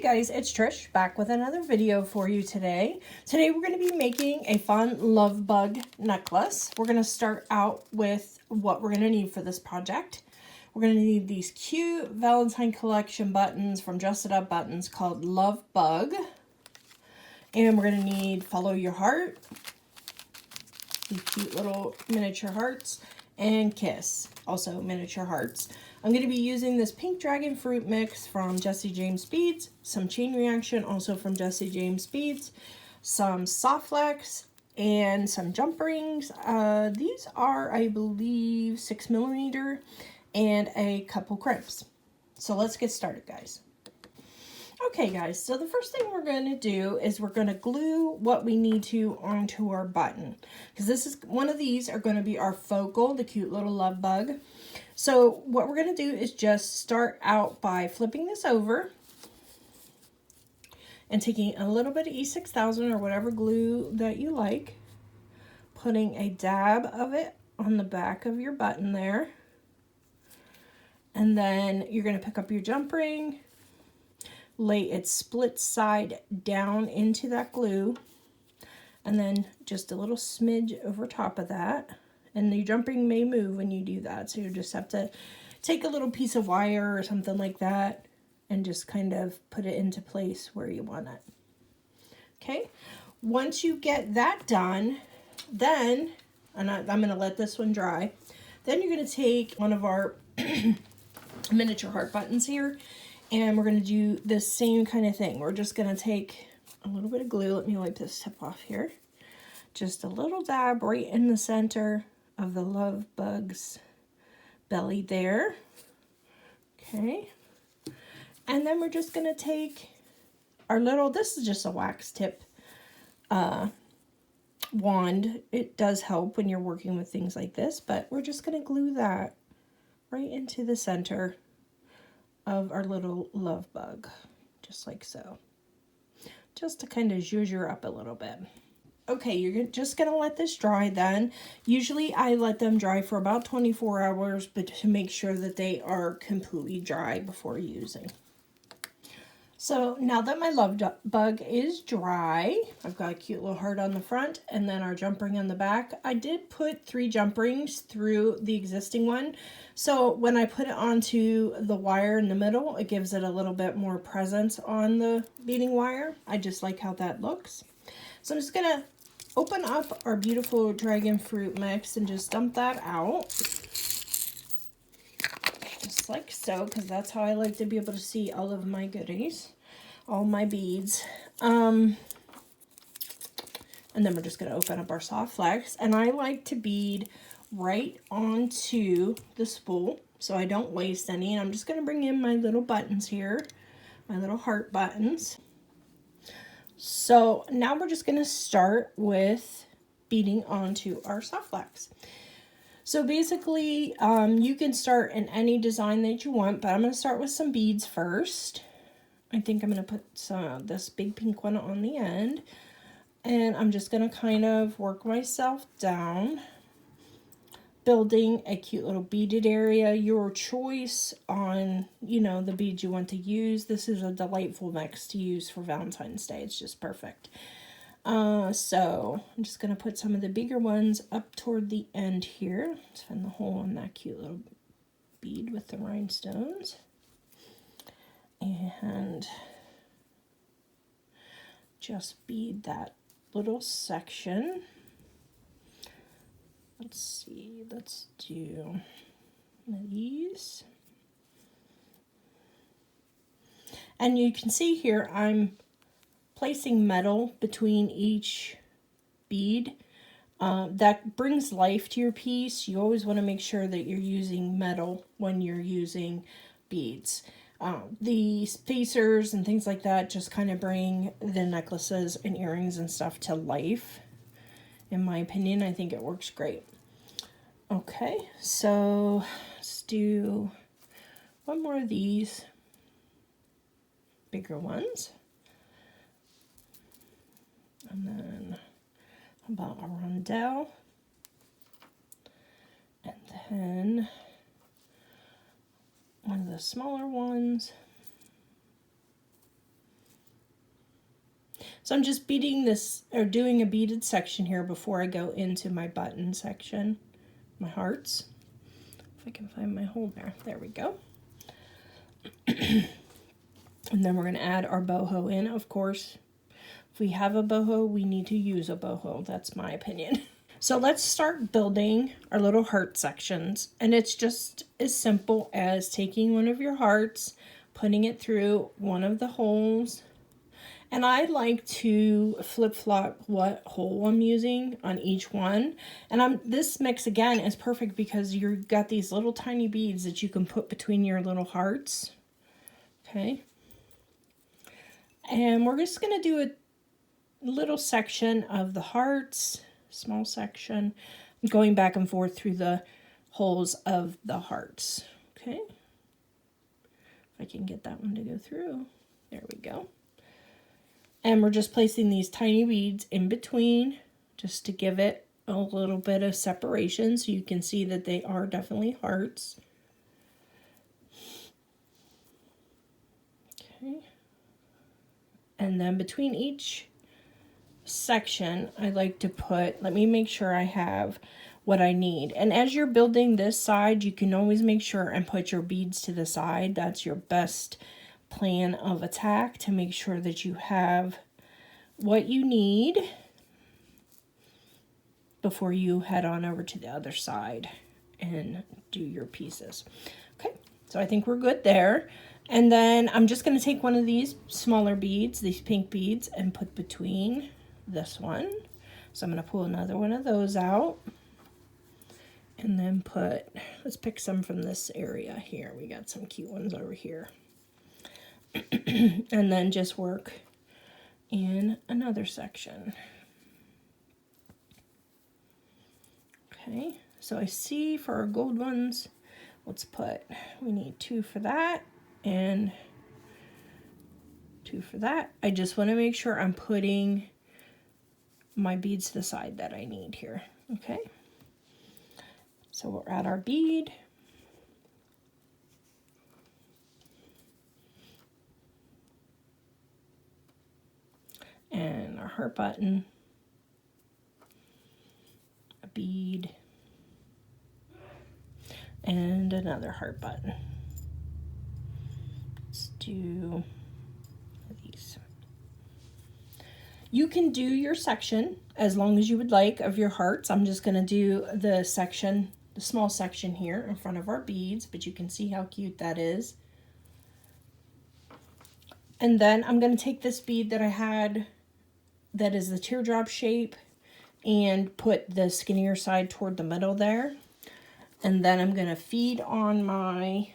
guys, it's Trish back with another video for you today. Today we're going to be making a fun love bug necklace. We're going to start out with what we're going to need for this project. We're going to need these cute Valentine collection buttons from Dress It Up Buttons called Love Bug. And we're going to need Follow Your Heart, these cute little miniature hearts, and Kiss, also miniature hearts. I'm going to be using this pink dragon fruit mix from Jessie James Beads, some Chain Reaction also from Jessie James Beads, some soft flex, and some jump rings. These are, I believe, 6mm, and a couple crimps. So let's get started, guys. Okay, guys, so the first thing we're going to do is we're going to glue what we need to onto our button, because this is one of these are going to be our focal, the cute little love bug. So what we're going to do is just start out by flipping this over and taking a little bit of E6000 or whatever glue that you like, putting a dab of it on the back of your button there, and then you're going to pick up your jump ring, lay its split side down into that glue, and then just a little smidge over top of that. And the jump ring may move when you do that, so you just have to take a little piece of wire or something like that and just kind of put it into place where you want it. Okay, once you get that done, then, and I'm going to let this one dry, then you're going to take one of our miniature heart buttons here, and we're going to do the same kind of thing. We're just going to take a little bit of glue. Let me wipe this tip off here. Just a little dab right in the center of the love bug's belly there. Okay. And then we're just going to take our little, this is just a wax tip wand. It does help when you're working with things like this, but we're just going to glue that right into the center of our little love bug, just like so, just to kind of zhuzh up a little bit. Okay, you're just going to let this dry then. Usually I let them dry for about 24 hours, but to make sure that they are completely dry before using. So now that my love bug is dry, I've got a cute little heart on the front and then our jump ring on the back. I did put 3 jump rings through the existing one. So when I put it onto the wire in the middle, it gives it a little bit more presence on the beading wire. I just like how that looks. So I'm just going to open up our beautiful dragon fruit mix and just dump that out. Just like so, because that's how I like to be able to see all of my goodies, all my beads. And then we're just going to open up our soft flex. And I like to bead right onto the spool so I don't waste any. And I'm just going to bring in my little buttons here, my little heart buttons. So now we're just going to start with beading onto our soft flex. So basically, you can start in any design that you want, but I'm going to start with some beads first. I think I'm going to put some this big pink one on the end, and I'm just going to kind of work myself down, building a cute little beaded area. Your choice on, you know, the beads you want to use. This is a delightful mix to use for Valentine's Day. It's just perfect. So I'm just going to put some of the bigger ones up toward the end here. Let's find the hole on that cute little bead with the rhinestones. And just bead that little section. Let's see, let's do one of these. And you can see here I'm placing metal between each bead. That brings life to your piece. You always want to make sure that you're using metal when you're using beads. The spacers and things like that just kind of bring the necklaces and earrings and stuff to life. In my opinion, I think it works great. Okay, so let's do one more of these bigger ones. And then about a rondelle. And then one of the smaller ones. So I'm just beading this, or doing a beaded section here before I go into my button section, my hearts. If I can find my hole there. There we go. And then we're going to add our boho in, of course. If we have a boho, we need to use a boho. That's my opinion. So let's start building our little heart sections. And it's just as simple as taking one of your hearts, putting it through one of the holes. And I like to flip-flop what hole I'm using on each one. And this mix, again, is perfect because you've got these little tiny beads that you can put between your little hearts. Okay. And we're just going to do a little section of the hearts, small section, going back and forth through the holes of the hearts. Okay. If I can get that one to go through. There we go. And we're just placing these tiny beads in between just to give it a little bit of separation so you can see that they are definitely hearts. Okay. And then between each section, I like to put, let me make sure I have what I need. And as you're building this side, you can always make sure and put your beads to the side. That's your best plan of attack, to make sure that you have what you need before you head on over to the other side and do your pieces. Okay, so I think we're good there. And then I'm just going to take one of these smaller beads, these pink beads, and put between this one. So I'm going to pull another one of those out. And then put, let's pick some from this area here. We got some cute ones over here. And then just work in another section. Okay, so I see for our gold ones, let's put, we need 2 for that and 2 for that. I just want to make sure I'm putting my beads to the side that I need here. Okay, so we'll add our bead. And our heart button, a bead, and another heart button. Let's do these. You can do your section as long as you would like of your hearts. I'm just going to do the section, the small section here in front of our beads, but you can see how cute that is. And then I'm going to take this bead that I had that is the teardrop shape and put the skinnier side toward the middle there. And then I'm going to feed on my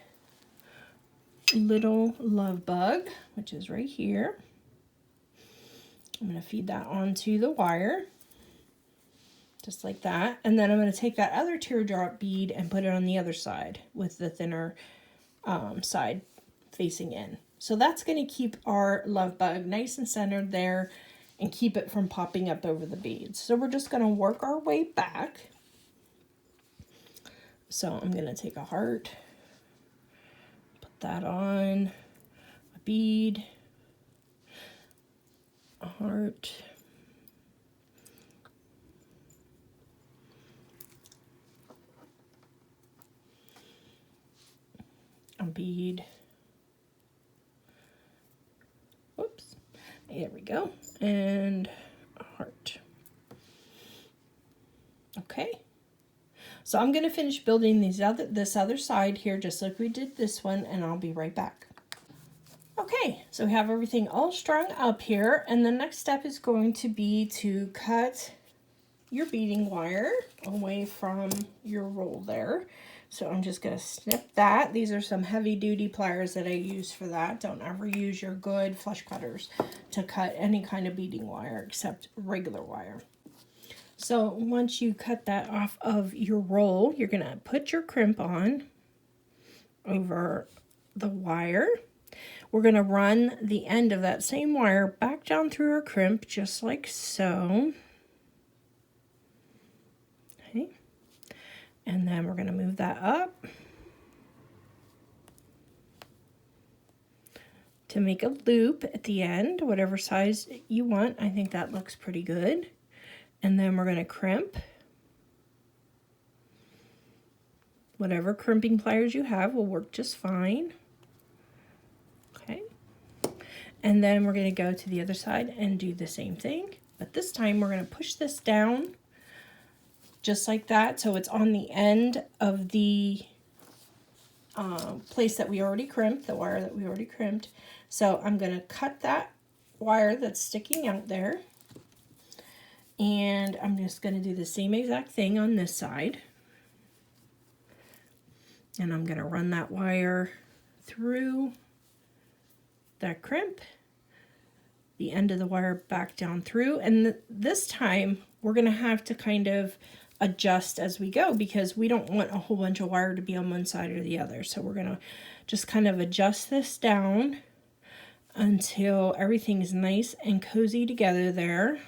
little love bug, which is right here. I'm going to feed that onto the wire, just like that. And then I'm going to take that other teardrop bead and put it on the other side with the thinner side facing in. So that's going to keep our love bug nice and centered there and keep it from popping up over the beads. So we're just going to work our way back. So I'm going to take a heart, put that on, a bead, a heart, a bead, whoops, there we go, and a heart. Okay, so I'm going to finish building this other side here just like we did this one, and I'll be right back. Okay, so we have everything all strung up here, and the next step is going to be to cut your beading wire away from your roll there. So I'm just going to snip that. These are some heavy duty pliers that I use for that. Don't ever use your good flush cutters to cut any kind of beading wire except regular wire. So once you cut that off of your roll, you're going to put your crimp on over the wire. We're going to run the end of that same wire back down through our crimp, just like so. Okay. And then we're going to move that up to make a loop at the end, whatever size you want. I think that looks pretty good. And then we're going to crimp. Whatever crimping pliers you have will work just fine. Okay. And then we're going to go to the other side and do the same thing. But this time we're going to push this down just like that, so it's on the end of the place that we already crimped, the wire that we already crimped. So I'm going to cut that wire that's sticking out there. And I'm just going to do the same exact thing on this side. And I'm going to run that wire through that crimp, the end of the wire back down through. And this time we're going to have to kind of adjust as we go, because we don't want a whole bunch of wire to be on one side or the other. So we're going to just kind of adjust this down until everything is nice and cozy together there.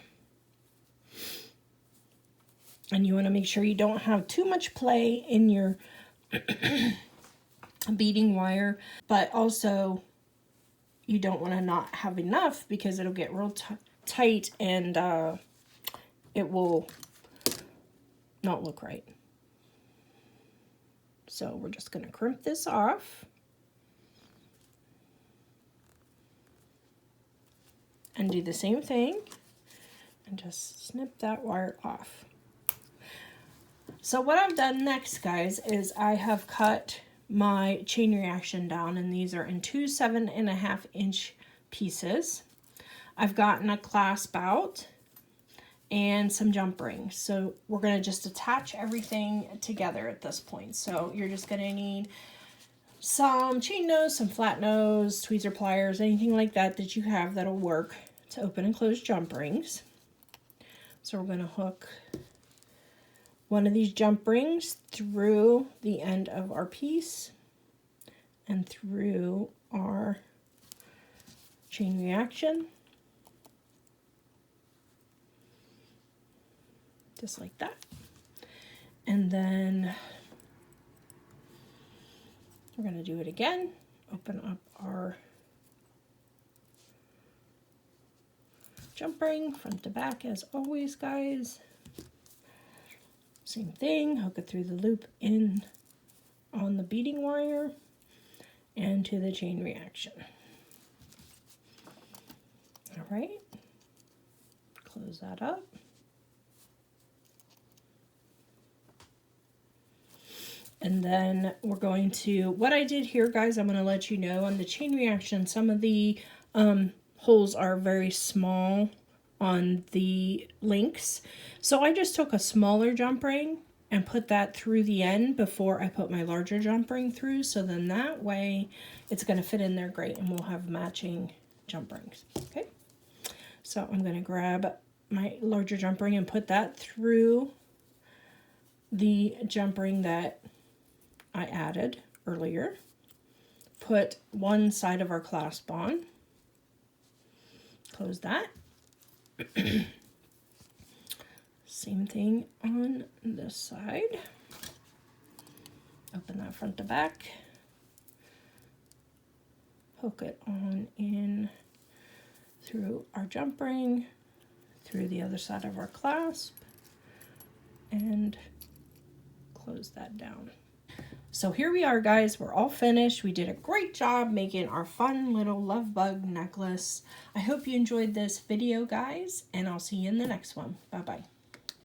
And you want to make sure you don't have too much play in your beading wire, but also you don't want to not have enough, because it'll get real tight and it will not look right. So we're just going to crimp this off and do the same thing and just snip that wire off. So what I've done next, guys, is I have cut my chain reaction down, and these are in two 7.5-inch pieces. I've gotten a clasp out and some jump rings. So we're going to just attach everything together at this point. So you're just going to need some chain nose, some flat nose, tweezer pliers, anything like that that you have that'll work to open and close jump rings. So we're going to hook one of these jump rings through the end of our piece and through our chain reaction. Just like that. And then we're going to do it again. Open up our jump ring front to back as always, guys. Same thing, hook it through the loop in on the beading wire and to the chain reaction. All right, close that up. And then we're going to, what I did here, guys, I'm going to let you know on the chain reaction, some of the holes are very small on the links. So I just took a smaller jump ring and put that through the end before I put my larger jump ring through. So then that way it's going to fit in there great and we'll have matching jump rings. Okay. So I'm going to grab my larger jump ring and put that through the jump ring that I added earlier. Put one side of our clasp on. Close that. Same thing on this side. Open that front to back. Hook it on in through our jump ring, through the other side of our clasp, and close that down. So here we are, guys. We're all finished. We did a great job making our fun little love bug necklace. I hope you enjoyed this video, guys, and I'll see you in the next one. Bye-bye.